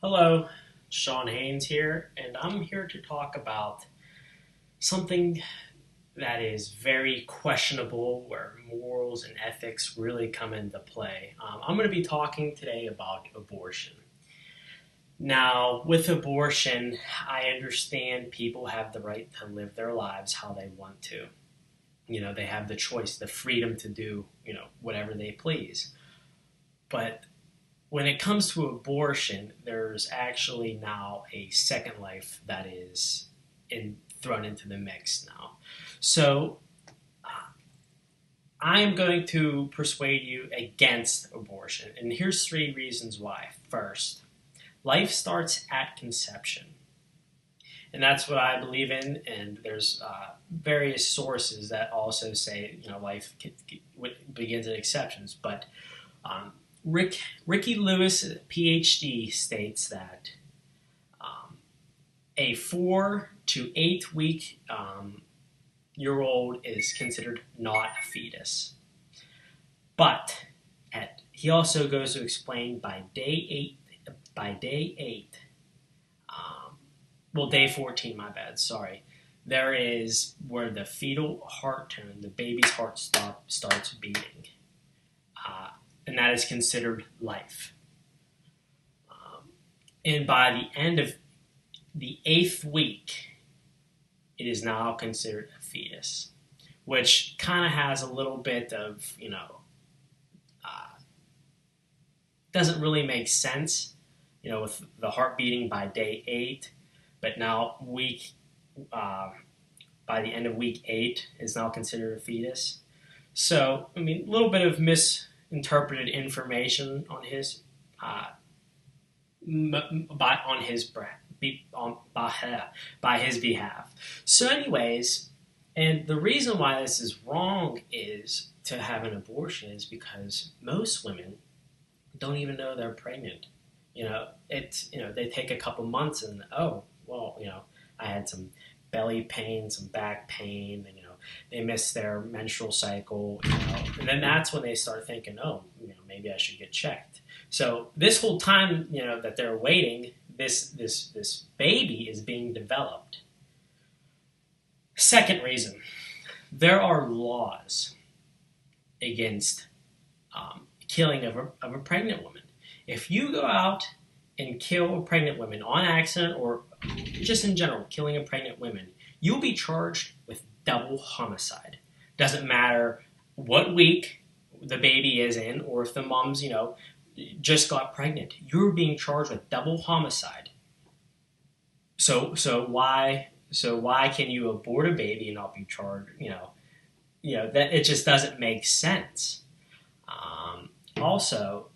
Hello, Sean Haynes here, and I'm here to talk about something that is very questionable, where morals and ethics really come into play. I'm going to be talking today about abortion. Now, with abortion, I understand people have the right to live their lives how they want to. They have the choice, the freedom to do, whatever they please. But when it comes to abortion, there's actually now a second life that is thrown into the mix now. So I am going to persuade you against abortion, and here's three reasons why. First, life starts at conception, and that's what I believe in. And there's various sources that also say life begins at exceptions, but Ricky Lewis, PhD, states that a 4 to 8 week year old is considered not a fetus. But he also goes to explain by day eight, day 14, my bad, sorry, there is where the fetal heart tone, the baby's heart starts beating. And that is considered life. And by the end of the 8th week, it is now considered a fetus, which kind of has a little bit of, doesn't really make sense, with the heart beating by day 8, but now by the end of week 8 is now considered a fetus. So, a little bit of misinterpreted information on his by his behalf. So, anyways, and the reason why this is wrong is to have an abortion is because most women don't even know they're pregnant. They take a couple months and I had some belly pain, some back pain, and they miss their menstrual cycle, and then that's when they start thinking, maybe I should get checked. So this whole time, that they're waiting, this baby is being developed. Second reason, there are laws against killing of a pregnant woman. If you go out and kill a pregnant woman on accident or just in general, killing a pregnant woman, you'll be charged with double homicide. Doesn't matter what week the baby is in or if the mom's, just got pregnant. You're being charged with double homicide. So why can you abort a baby and not be charged? That it just doesn't make sense. Also,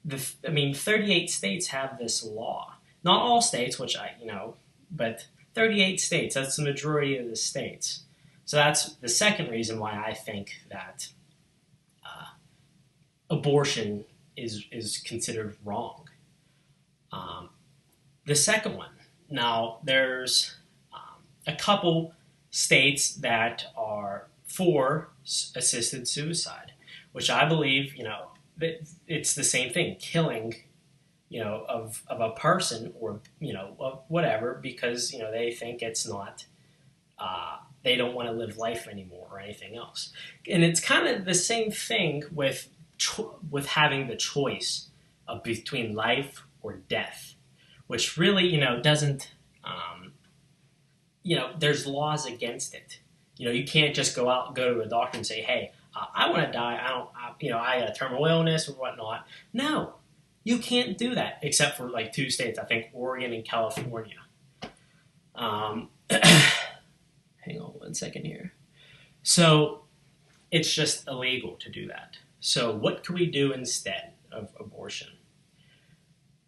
38 states have this law. Not all states, but 38 states. That's the majority of the states. So that's the second reason why I think that abortion is considered wrong. The second one. Now, there's a couple states that are for assisted suicide, which I believe, it's the same thing, killing, of a person or, of whatever, because, they think it's not, they don't want to live life anymore or anything else. And it's kind of the same thing with having the choice of between life or death, which really, doesn't, there's laws against it. You can't just go to a doctor and say, hey, I want to die. I got a terminal illness or whatnot. No, you can't do that except for like 2 states, I think Oregon and California. Hang on one second here. So it's just illegal to do that. So what can we do instead of abortion?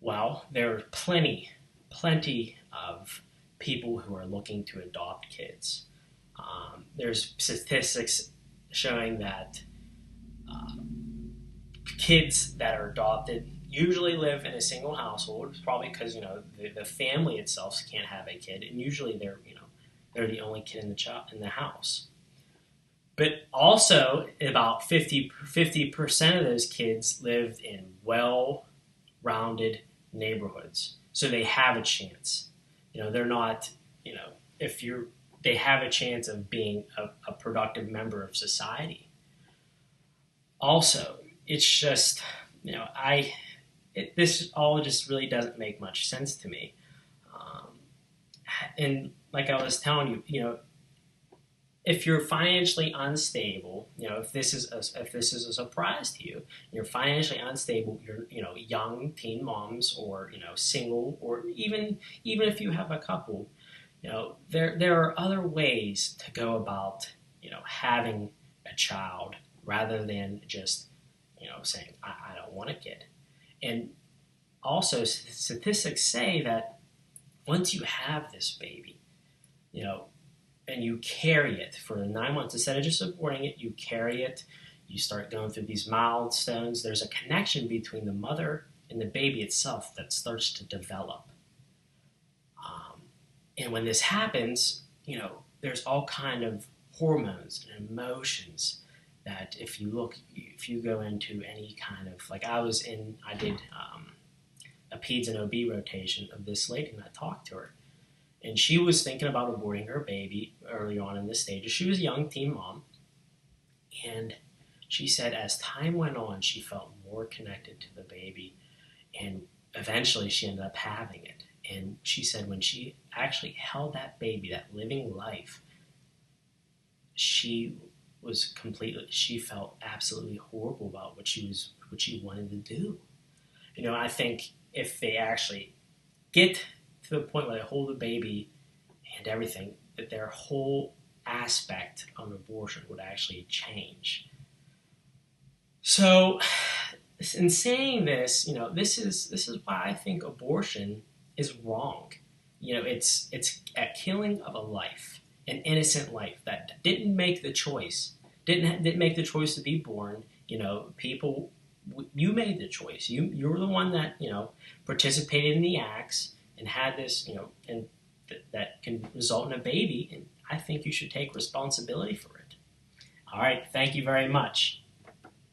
Well, there are plenty of people who are looking to adopt kids. There's statistics showing that kids that are adopted usually live in a single household, probably because the family itself can't have a kid, and usually they're the only kid in the house. But also, about 50% of those kids lived in well-rounded neighborhoods. so they have a chance. They're not, if they have a chance of being a productive member of society. Also, it's just, this all just really doesn't make much sense to me. Um, and like I was telling you, if you're financially unstable, if this is a surprise to you, you're financially unstable. You're young teen moms, or single, or even if you have a couple, there are other ways to go about having a child rather than just saying I don't want a kid. And also, statistics say that once you have this baby, and you carry it for 9 months, instead of just aborting it, you carry it, you start going through these milestones. There's a connection between the mother and the baby itself that starts to develop. And when this happens, there's all kind of hormones and emotions that if you go into any kind of, like I did a peds and OB rotation of this lady, and I talked to her. And she was thinking about aborting her baby early on in the stages. She was a young teen mom. And she said as time went on, she felt more connected to the baby. And eventually she ended up having it. And she said when she actually held that baby, that living life, she felt absolutely horrible about what she wanted to do. I think if they actually get to the point where they hold the baby and everything, that their whole aspect of abortion would actually change. So, in saying this, this is why I think abortion is wrong. It's a killing of a life, an innocent life that didn't make the choice, didn't make the choice to be born. People, you made the choice. You were the one that participated in the acts and had this, and that can result in a baby, and I think you should take responsibility for it. All right, thank you very much.